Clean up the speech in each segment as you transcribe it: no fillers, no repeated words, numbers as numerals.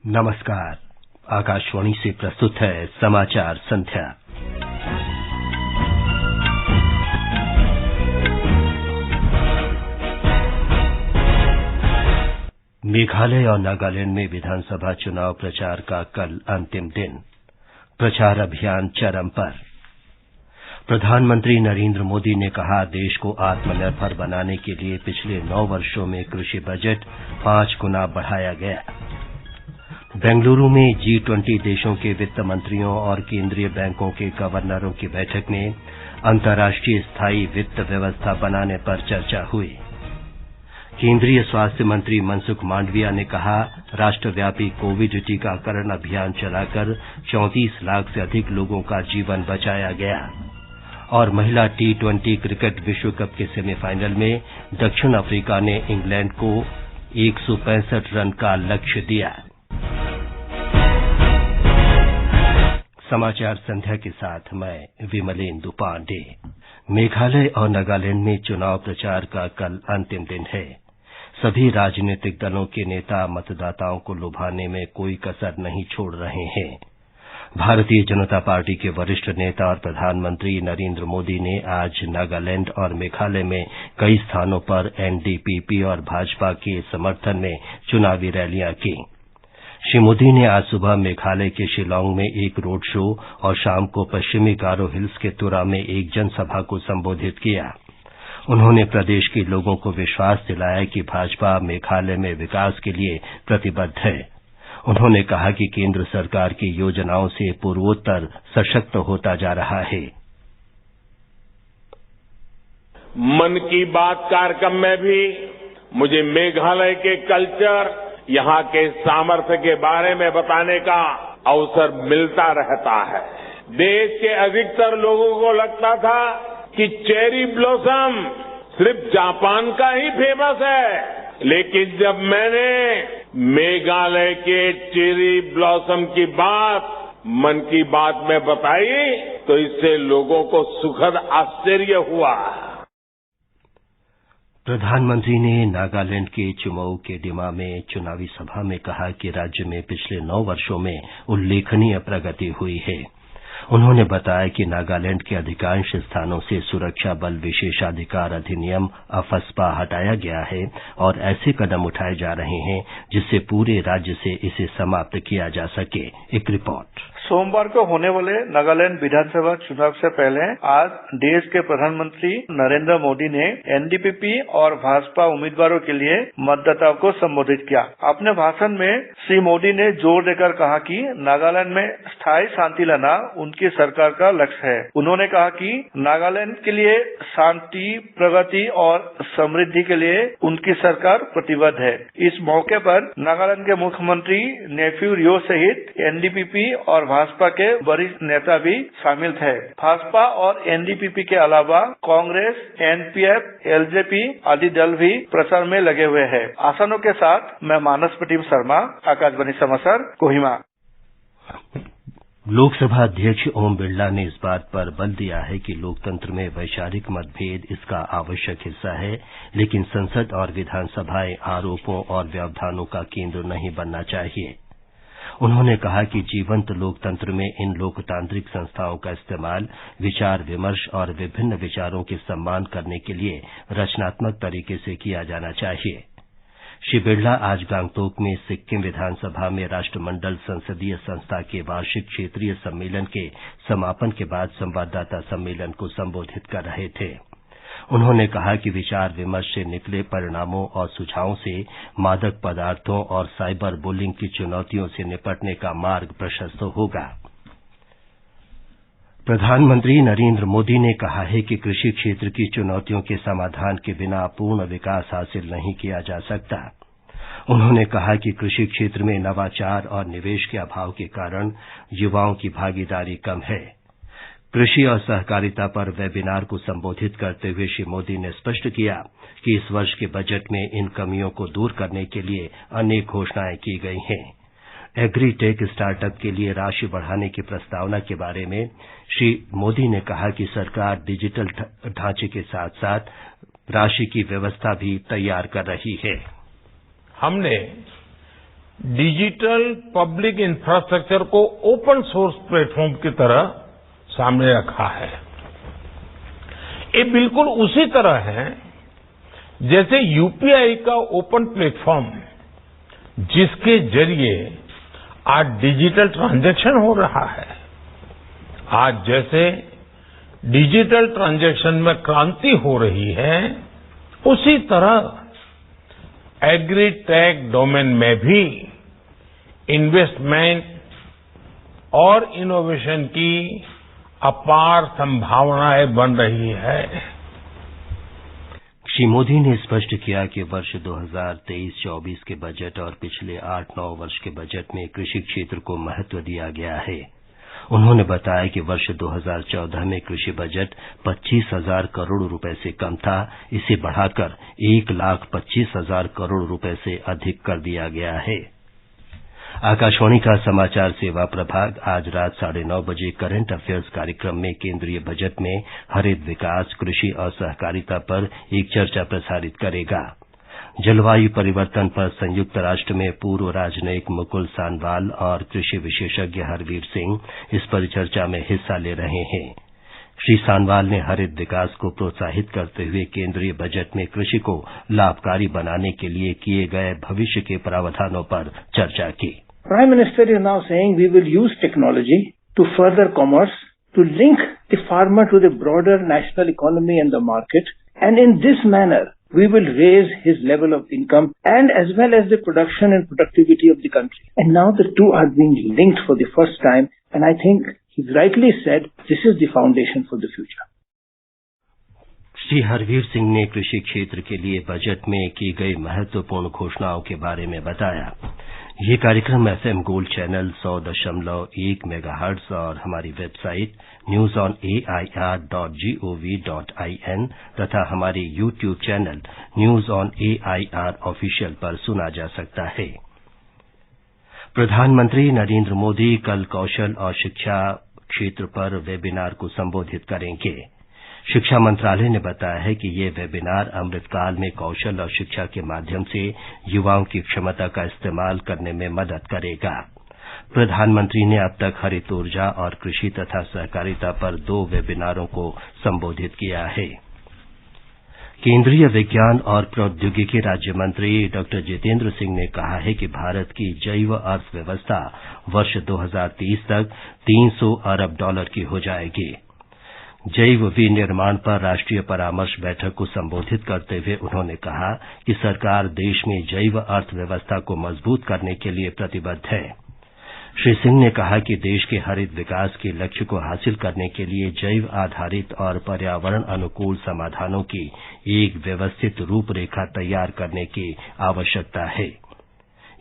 नमस्कार। आकाशवाणी से प्रस्तुत है समाचार संध्या। मेघालय और नागालैंड में विधानसभा चुनाव प्रचार का कल अंतिम दिन। प्रचार अभियान चरम पर। प्रधानमंत्री नरेंद्र मोदी ने कहा, देश को आत्मनिर्भर बनाने के लिए पिछले 9 वर्षों में कृषि बजट 5 गुना बढ़ाया गया। बेंगलुरु में G20 देशों के वित्त मंत्रियों और केंद्रीय बैंकों के गवर्नरों की बैठक में अंतर्राष्ट्रीय स्थायी वित्त व्यवस्था बनाने पर चर्चा हुई। केंद्रीय स्वास्थ्य मंत्री मनसुख मांडविया ने कहा, राष्ट्रव्यापी कोविड टीकाकरण अभियान चलाकर 34 लाख से अधिक लोगों का जीवन बचाया गया। और महिला T20 क्रिकेट विश्व कप के सेमीफाइनल में दक्षिण अफ्रीका ने इंग्लैंड को 165 रन का लक्ष्य दिया। समाचार संध्या के साथ मैं विमलेंदु पांडे। मेघालय और नागालैंड में चुनाव प्रचार का कल अंतिम दिन है। सभी राजनीतिक दलों के नेता मतदाताओं को लुभाने में कोई कसर नहीं छोड़ रहे हैं। भारतीय जनता पार्टी के वरिष्ठ नेता और प्रधानमंत्री नरेंद्र मोदी ने आज नागालैंड और मेघालय में कई स्थानों पर NDPP और भाजपा के समर्थन में चुनावी रैलियां की। श्री मोदी ने आज सुबह मेघालय के शिलांग में एक रोड शो और शाम को पश्चिमी गारो हिल्स के तुरा में एक जनसभा को संबोधित किया। उन्होंने प्रदेश के लोगों को विश्वास दिलाया कि भाजपा मेघालय में विकास के लिए प्रतिबद्ध है। उन्होंने कहा कि केंद्र सरकार की योजनाओं से पूर्वोत्तर सशक्त होता जा रहा है। मन की बात कार्यक्रम में भी मुझे मेघालय के कल्चर, यहाँ के सामर्थ्य के बारे में बताने का अवसर मिलता रहता है। देश के अधिकतर लोगों को लगता था कि चेरी ब्लॉसम सिर्फ जापान का ही फेमस है, लेकिन जब मैंने मेघालय के चेरी ब्लॉसम की बात मन की बात में बताई तो इससे लोगों को सुखद आश्चर्य हुआ। प्रधानमंत्री ने नागालैंड के चुमऊ के डिमा में चुनावी सभा में कहा कि राज्य में पिछले 9 वर्षों में उल्लेखनीय प्रगति हुई है। उन्होंने बताया कि नागालैंड के अधिकांश स्थानों से सुरक्षा बल विशेषाधिकार अधिनियम अफस्पा हटाया गया है और ऐसे कदम उठाए जा रहे हैं जिससे पूरे राज्य से इसे समाप्त किया जा सके। एक रिपोर्ट। सोमवार को होने वाले नागालैंड विधानसभा चुनाव से पहले आज देश के प्रधानमंत्री नरेंद्र मोदी ने NDPP और भाजपा उम्मीदवारों के लिए मतदाताओं को संबोधित किया। अपने भाषण में श्री मोदी ने जोर देकर कहा कि नागालैंड में स्थायी शांति लाना उनकी सरकार का लक्ष्य है। उन्होंने कहा कि नागालैंड के लिए शांति, प्रगति और समृद्धि के लिए उनकी सरकार प्रतिबद्ध है। इस मौके पर नागालैंड के मुख्यमंत्री नेफ्यू रियो सहित NDPP और भाजपा के वरिष्ठ नेता भी शामिल थे। भाजपा और NDPP के अलावा कांग्रेस, NPF, LJP आदि दल भी प्रचार में लगे हुए हैं। आसनों के साथ मैं मानस प्रतिम शर्मा, आकाशवाणी समाचार, कोहिमा। लोकसभा अध्यक्ष ओम बिरला ने इस बात पर बल दिया है कि लोकतंत्र में वैचारिक मतभेद इसका आवश्यक हिस्सा है, लेकिन संसद और विधानसभाएं आरोपों और व्यवधानों का केंद्र नहीं बनना चाहिए। उन्होंने कहा कि जीवंत लोकतंत्र में इन लोकतांत्रिक संस्थाओं का इस्तेमाल विचार विमर्श और विभिन्न विचारों के सम्मान करने के लिए रचनात्मक तरीके से किया जाना चाहिए। श्री बिरला आज गांगटोक में सिक्किम विधानसभा में राष्ट्रमंडल संसदीय संस्था के वार्षिक क्षेत्रीय सम्मेलन के समापन के बाद संवाददाता सम्मेलन को संबोधित कर रहे थे। उन्होंने कहा कि विचार विमर्श से निकले परिणामों और सुझावों से मादक पदार्थों और साइबर बुलिंग की चुनौतियों से निपटने का मार्ग प्रशस्त होगा। प्रधानमंत्री नरेंद्र मोदी ने कहा है कि कृषि क्षेत्र की चुनौतियों के समाधान के बिना पूर्ण विकास हासिल नहीं किया जा सकता। उन्होंने कहा कि कृषि क्षेत्र में नवाचार और निवेश के अभाव के कारण युवाओं की भागीदारी कम है। कृषि और सहकारिता पर वेबिनार को संबोधित करते हुए श्री मोदी ने स्पष्ट किया कि इस वर्ष के बजट में इन कमियों को दूर करने के लिए अनेक घोषणाएं की गई हैं। एग्रीटेक स्टार्टअप के लिए राशि बढ़ाने की प्रस्तावना के बारे में श्री मोदी ने कहा कि सरकार डिजिटल ढांचे के साथ साथ राशि की व्यवस्था भी तैयार कर रही है। हमने डिजिटल पब्लिक इंफ्रास्ट्रक्चर को ओपन सोर्स प्लेटफॉर्म की तरह सामने रखा है। ये बिल्कुल उसी तरह है जैसे यूपीआई का ओपन प्लेटफॉर्म, जिसके जरिए आज डिजिटल ट्रांजैक्शन हो रहा है। आज जैसे डिजिटल ट्रांजैक्शन में क्रांति हो रही है, उसी तरह एग्रीटेक डोमेन में भी इन्वेस्टमेंट और इनोवेशन की अपार संभावनाएं बन रही है। श्री मोदी ने स्पष्ट किया कि वर्ष 2023-24 के बजट और पिछले 8-9 वर्ष के बजट में कृषि क्षेत्र को महत्व दिया गया है। उन्होंने बताया कि वर्ष 2014 में कृषि बजट 25,000 करोड़ रुपए से कम था। इसे बढ़ाकर 1,25,000 करोड़ रुपए से अधिक कर दिया गया है। आकाशवाणी का समाचार सेवा प्रभाग आज रात 9:30 बजे करंट अफेयर्स कार्यक्रम में केंद्रीय बजट में हरित विकास, कृषि और सहकारिता पर एक चर्चा प्रसारित करेगा। जलवायु परिवर्तन पर संयुक्त राष्ट्र में पूर्व राजनयिक मुकुल सानवाल और कृषि विशेषज्ञ हरवीर सिंह इस परिचर्चा में हिस्सा ले रहे हैं। श्री सानवाल ने हरित विकास को प्रोत्साहित करते हुए केंद्रीय बजट में कृषि को लाभकारी बनाने के लिए किए गए भविष्य के प्रावधानों पर चर्चा की। Prime Minister is now saying we will use technology to further commerce, to link the farmer to the broader national economy and the market, and in this manner we will raise his level of income and as well as the production and productivity of the country. And now the two are being linked for the first time, and I think he rightly said this is the foundation for the future. Shri Harvir Singh ने कृषि क्षेत्र के लिए budget में की गई महत्वपूर्ण घोषणाओं के बारे में बताया। ये कार्यक्रम एफएम गोल्ड चैनल 100.1 मेगाहर्ट्ज और हमारी वेबसाइट newsonair.gov.in तथा हमारे YouTube channel news on AIR official पर सुना जा सकता है। प्रधानमंत्री नरेंद्र मोदी कल कौशल और शिक्षा क्षेत्र पर वेबिनार को संबोधित करेंगे। शिक्षा मंत्रालय ने बताया है कि ये वेबिनार अमृतकाल में कौशल और शिक्षा के माध्यम से युवाओं की क्षमता का इस्तेमाल करने में मदद करेगा। प्रधानमंत्री ने अब तक हरित ऊर्जा और कृषि तथा सहकारिता पर 2 वेबिनारों को संबोधित किया है। केंद्रीय विज्ञान और प्रौद्योगिकी राज्य मंत्री डॉ जितेंद्र सिंह ने कहा है कि भारत की जैव अर्थव्यवस्था वर्ष 2030 तक $300 अरब की हो जाएगी। जैव विनिर्माण पर राष्ट्रीय परामर्श बैठक को संबोधित करते हुए उन्होंने कहा कि सरकार देश में जैव अर्थव्यवस्था को मजबूत करने के लिए प्रतिबद्ध है। श्री सिंह ने कहा कि देश के हरित विकास के लक्ष्य को हासिल करने के लिए जैव आधारित और पर्यावरण अनुकूल समाधानों की एक व्यवस्थित रूपरेखा तैयार करने की आवश्यकता है।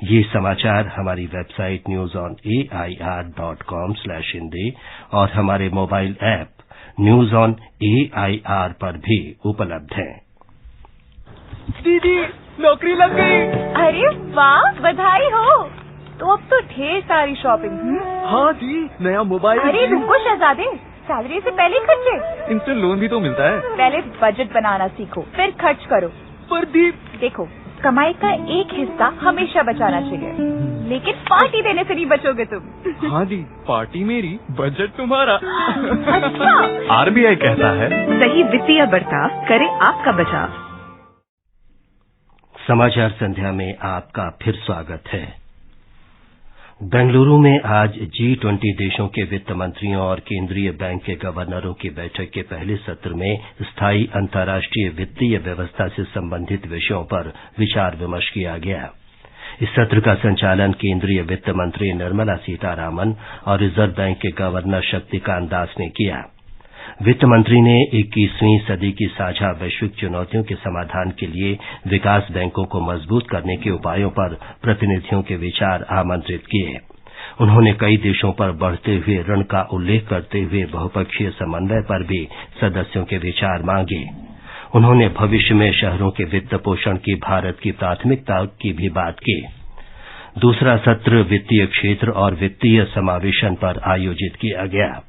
ये समाचार हमारी वेबसाइट newsonair.com/hindi और हमारे mobile app news on AIR पर भी उपलब्ध है। दीदी नौकरी लग गई। अरे वाह, बधाई हो। तो अब तो ढेर सारी शॉपिंग। हाँ जी, नया मोबाइल। अरे रुको शहजादे, सैलरी से पहले खर्चे। इंस्टेंट लोन भी तो मिलता है। पहले बजट बनाना सीखो, फिर खर्च करो। पर दीप, देखो, कमाई का एक हिस्सा हमेशा बचाना चाहिए, लेकिन पार्टी देने से नहीं बचोगे तुम। हाँ जी, पार्टी मेरी, बजट तुम्हारा। अच्छा। आरबीआई कहता है सही वित्तीय बर्ताव करे आपका बचाव। समाचार संध्या में आपका फिर स्वागत है। बेंगलुरु में आज G20 देशों के वित्त मंत्रियों और केंद्रीय बैंक के गवर्नरों की बैठक के पहले सत्र में स्थायी अंतर्राष्ट्रीय वित्तीय व्यवस्था से संबंधित विषयों पर विचार विमर्श किया गया। इस सत्र का संचालन केंद्रीय वित्त मंत्री निर्मला सीतारामन और रिजर्व बैंक के गवर्नर शक्तिकांत दास ने किया। वित्त मंत्री ने 21वीं सदी की साझा वैश्विक चुनौतियों के समाधान के लिए विकास बैंकों को मजबूत करने के उपायों पर प्रतिनिधियों के विचार आमंत्रित किए। उन्होंने कई देशों पर बढ़ते हुए ऋण का उल्लेख करते हुए बहुपक्षीय समन्वय पर भी सदस्यों के विचार मांगे। उन्होंने भविष्य में शहरों के वित्त पोषण की भारत की प्राथमिकता की भी बात की। दूसरा सत्र वित्तीय क्षेत्र और वित्तीय समावेशन पर आयोजित किया गया।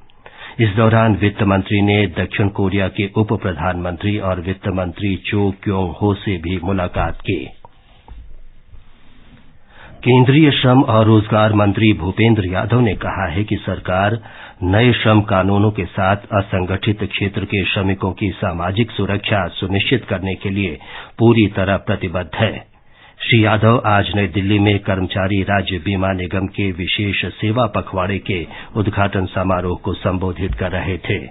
इस दौरान वित्त मंत्री ने दक्षिण कोरिया के उप प्रधानमंत्री और वित्त मंत्री चो क्योंग हो से भी मुलाकात की। केंद्रीय श्रम और रोजगार मंत्री भूपेंद्र यादव ने कहा है कि सरकार नए श्रम कानूनों के साथ असंगठित क्षेत्र के श्रमिकों की सामाजिक सुरक्षा सुनिश्चित करने के लिए पूरी तरह प्रतिबद्ध है। श्री यादव आज नई दिल्ली में कर्मचारी राज्य बीमा निगम के विशेष सेवा पखवाड़े के उद्घाटन समारोह को संबोधित कर रहे थे।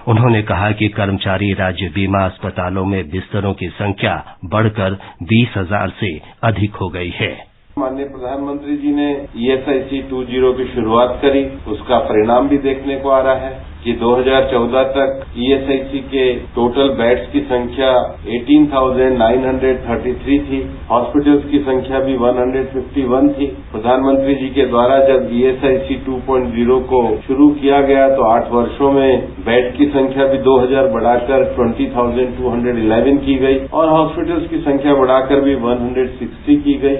उन्होंने कहा कि कर्मचारी राज्य बीमा अस्पतालों में बिस्तरों की संख्या बढ़कर 20,000 से अधिक हो गई है। माननीय प्रधानमंत्री जी ने ESIC 2.0 की शुरुआत करी, उसका परिणाम भी देखने को आ रहा है कि 2014 तक ESIC के टोटल बेड्स की संख्या 18,933 थी, हॉस्पिटल्स की संख्या भी 151 थी। प्रधानमंत्री जी के द्वारा जब ESIC 2.0 को शुरू किया गया तो 8 वर्षों में बेड की संख्या भी 2,000 बढ़ाकर 20,211 की गई और हॉस्पिटल्स की संख्या बढ़ाकर भी 160 की गई।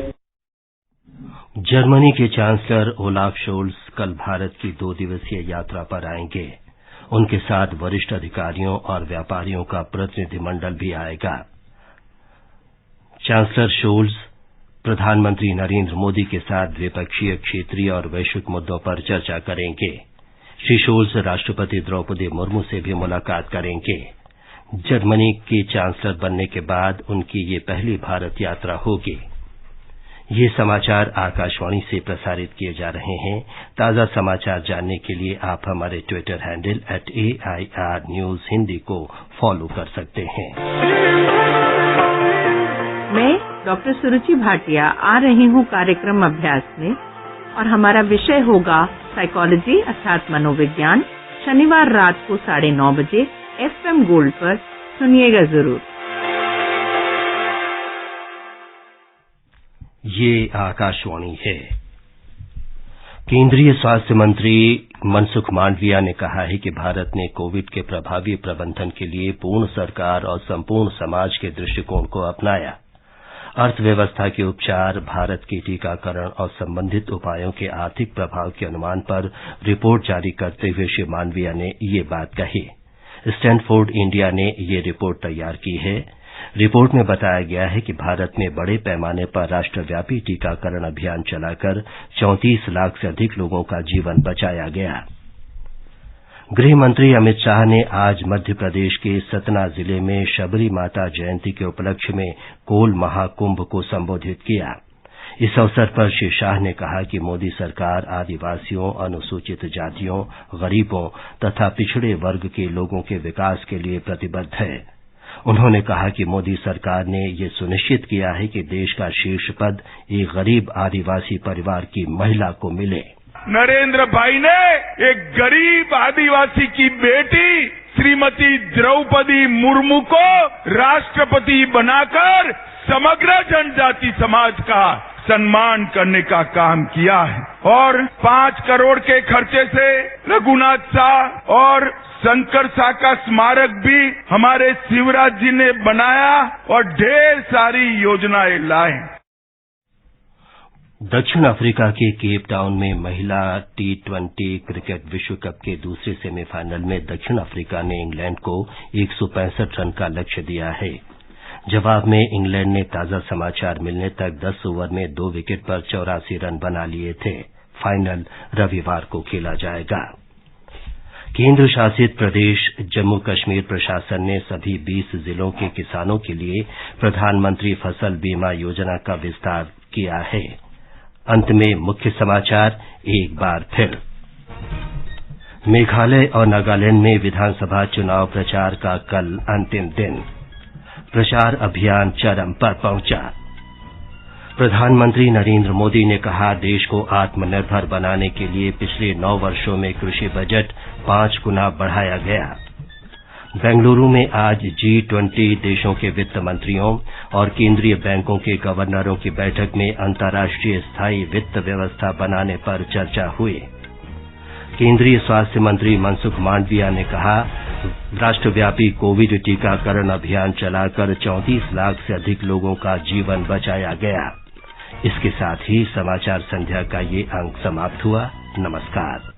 जर्मनी के चांसलर ओलाफ शोल्स कल भारत की 2 दिवसीय यात्रा पर आएंगे। उनके साथ वरिष्ठ अधिकारियों और व्यापारियों का प्रतिनिधिमंडल भी आएगा। चांसलर शोल्स प्रधानमंत्री नरेंद्र मोदी के साथ द्विपक्षीय, क्षेत्रीय और वैश्विक मुद्दों पर चर्चा करेंगे। श्री शोल्स राष्ट्रपति द्रौपदी मुर्मू से भी मुलाकात करेंगे। जर्मनी के चांसलर बनने के बाद उनकी ये पहली भारत यात्रा होगी। ये समाचार आकाशवाणी से प्रसारित किए जा रहे हैं। ताजा समाचार जानने के लिए आप हमारे Twitter handle @AIR News Hindi को फॉलो कर सकते हैं। मैं डॉक्टर सुरुचि भाटिया आ रही हूँ कार्यक्रम अभ्यास में और हमारा विषय होगा साइकोलॉजी अर्थात मनोविज्ञान। शनिवार रात को 9:30 बजे FM गोल्ड पर सुनिएगा जरूर। ये आकाशवाणी है। केंद्रीय स्वास्थ्य मंत्री मनसुख मांडविया ने कहा है कि भारत ने कोविड के प्रभावी प्रबंधन के लिए पूर्ण सरकार और संपूर्ण समाज के दृष्टिकोण को अपनाया। अर्थव्यवस्था के उपचार, भारत के टीकाकरण और संबंधित उपायों के आर्थिक प्रभाव के अनुमान पर रिपोर्ट जारी करते हुए श्री मांडविया ने ये बात कही। स्टैंडफोर्ड इंडिया ने ये रिपोर्ट तैयार की है। रिपोर्ट में बताया गया है कि भारत में बड़े पैमाने पर राष्ट्रव्यापी टीकाकरण अभियान चलाकर 34 लाख से अधिक लोगों का जीवन बचाया गया। गृह मंत्री अमित शाह ने आज मध्य प्रदेश के सतना जिले में शबरी माता जयंती के उपलक्ष्य में कोल महाकुंभ को संबोधित किया। इस अवसर पर श्री शाह ने कहा कि मोदी सरकार आदिवासियों, अनुसूचित जातियों, गरीबों तथा पिछड़े वर्ग के लोगों के विकास के लिए प्रतिबद्ध है। उन्होंने कहा कि मोदी सरकार ने ये सुनिश्चित किया है कि देश का शीर्ष पद एक गरीब आदिवासी परिवार की महिला को मिले। नरेंद्र भाई ने एक गरीब आदिवासी की बेटी श्रीमती द्रौपदी मुर्मू को राष्ट्रपति बनाकर समग्र जनजाति समाज का सम्मान करने का काम किया है और 5 करोड़ के खर्चे से रघुनाथ शाह और शंकर शाह का स्मारक भी हमारे शिवराज जी ने बनाया और ढेर सारी योजनाएं लाए। दक्षिण अफ्रीका के केप टाउन में महिला T20 क्रिकेट विश्व कप के दूसरे सेमीफाइनल में दक्षिण अफ्रीका ने इंग्लैंड को 165 रन का लक्ष्य दिया है। जवाब में इंग्लैंड ने ताजा समाचार मिलने तक 10 ओवर में 2 विकेट पर 84 रन बना लिए थे। फाइनल रविवार को खेला जाएगा। केंद्र शासित प्रदेश जम्मू कश्मीर प्रशासन ने सभी 20 जिलों के किसानों के लिए प्रधानमंत्री फसल बीमा योजना का विस्तार किया है। अंत में मुख्य समाचार एक बार फिर। मेघालय और नागालैंड में विधानसभा चुनाव प्रचार का कल अंतिम दिन। प्रचार अभियान चरम पर पहुंचा। प्रधानमंत्री नरेंद्र मोदी ने कहा, देश को आत्मनिर्भर बनाने के लिए पिछले 9 वर्षों में कृषि बजट 5 गुना बढ़ाया गया। बेंगलुरु में आज G20 देशों के वित्त मंत्रियों और केंद्रीय बैंकों के गवर्नरों की बैठक में अंतर्राष्ट्रीय स्थायी वित्त व्यवस्था बनाने पर चर्चा हुई। केंद्रीय स्वास्थ्य मंत्री मनसुख मांडविया ने कहा, राष्ट्रव्यापी कोविड टीकाकरण अभियान चलाकर 34 लाख से अधिक लोगों का जीवन बचाया गया। इसके साथ ही समाचार संध्या का ये अंक समाप्त हुआ। नमस्कार।